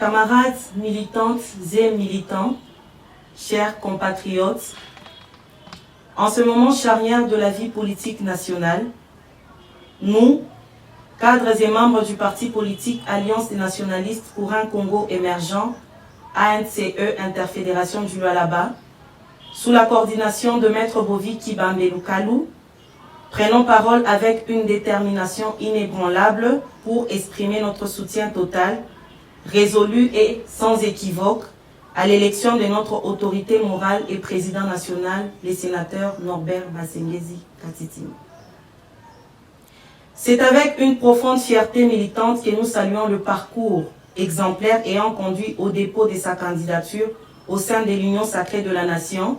Camarades militantes et militants, chers compatriotes, en ce moment charnière de la vie politique nationale, nous, cadres et membres du parti politique Alliance des nationalistes pour un Congo émergent, ANCE Interfédération du Lualaba, sous la coordination de Maître Bovi Kibambe Lukalu, prenons parole avec une détermination inébranlable pour exprimer notre soutien total, résolu et sans équivoque à l'élection de notre autorité morale et président national, le sénateur Norbert Basengezi Katitima. C'est avec une profonde fierté militante que nous saluons le parcours exemplaire ayant conduit au dépôt de sa candidature au sein de l'Union sacrée de la Nation,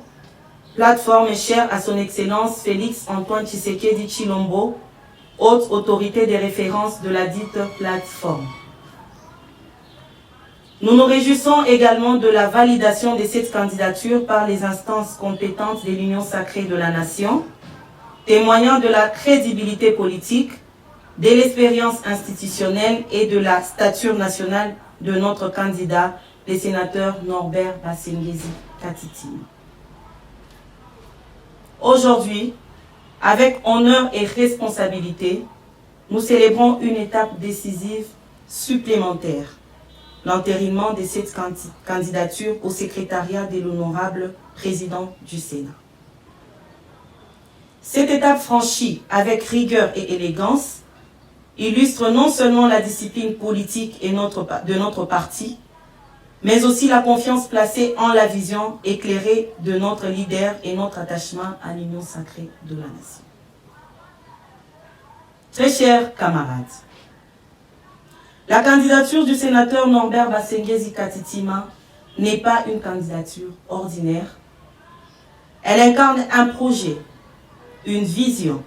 plateforme chère à son Excellence Félix Antoine Tshisekedi Tshilombo, haute autorité de référence de la dite plateforme. Nous nous réjouissons également de la validation de cette candidature par les instances compétentes de l'Union sacrée de la Nation, témoignant de la crédibilité politique, de l'expérience institutionnelle et de la stature nationale de notre candidat, le sénateur Norbert Basengezi Katitima. Aujourd'hui, avec honneur et responsabilité, nous célébrons une étape décisive supplémentaire, l'entérinement de cette candidature au secrétariat de l'honorable président du Sénat. Cette étape franchie avec rigueur et élégance illustre non seulement la discipline politique de notre parti, mais aussi la confiance placée en la vision éclairée de notre leader et notre attachement à l'union sacrée de la nation. Très chers camarades, la candidature du sénateur Norbert Basengezi Katitima n'est pas une candidature ordinaire. Elle incarne un projet, une vision,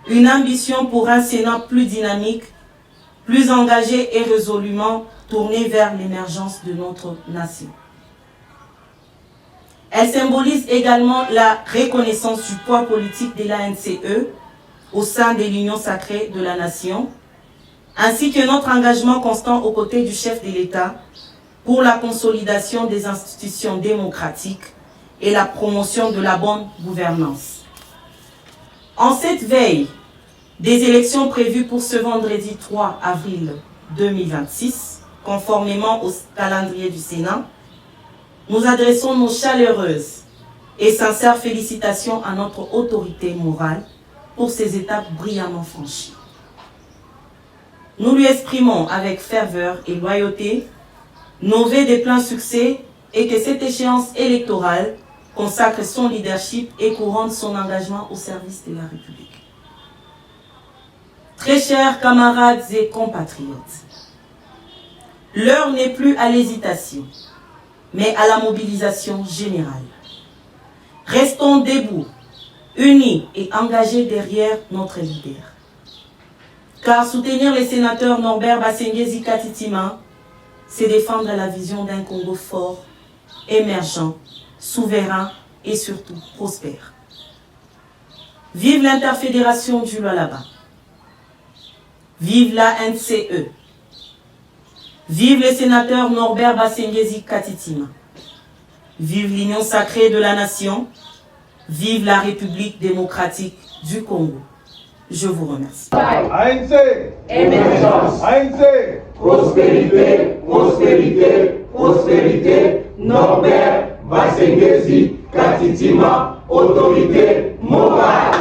une ambition pour un Sénat plus dynamique, plus engagé et résolument tourné vers l'émergence de notre nation. Elle symbolise également la reconnaissance du poids politique de l'ANCE au sein de l'Union sacrée de la nation, ainsi que notre engagement constant aux côtés du chef de l'État pour la consolidation des institutions démocratiques et la promotion de la bonne gouvernance. En cette veille des élections prévues pour ce vendredi 3 avril 2026, conformément au calendrier du Sénat, nous adressons nos chaleureuses et sincères félicitations à notre autorité morale pour ces étapes brillamment franchies. Nous lui exprimons avec ferveur et loyauté nos vœux de plein succès et que cette échéance électorale consacre son leadership et couronne son engagement au service de la République. Très chers camarades et compatriotes, l'heure n'est plus à l'hésitation, mais à la mobilisation générale. Restons debout, unis et engagés derrière notre leader. Car soutenir les sénateurs Norbert Basengezi Katitima, c'est défendre la vision d'un Congo fort, émergent, souverain et surtout prospère. Vive l'interfédération du Lualaba. Vive la NCE. Vive le sénateur Norbert Basengezi Katitima. Vive l'Union sacrée de la nation. Vive la République démocratique du Congo. Je vous remercie. ANC, émergence. ANC, prospérité, prospérité, prospérité. Norbert Basengezi Katitima, autorité morale.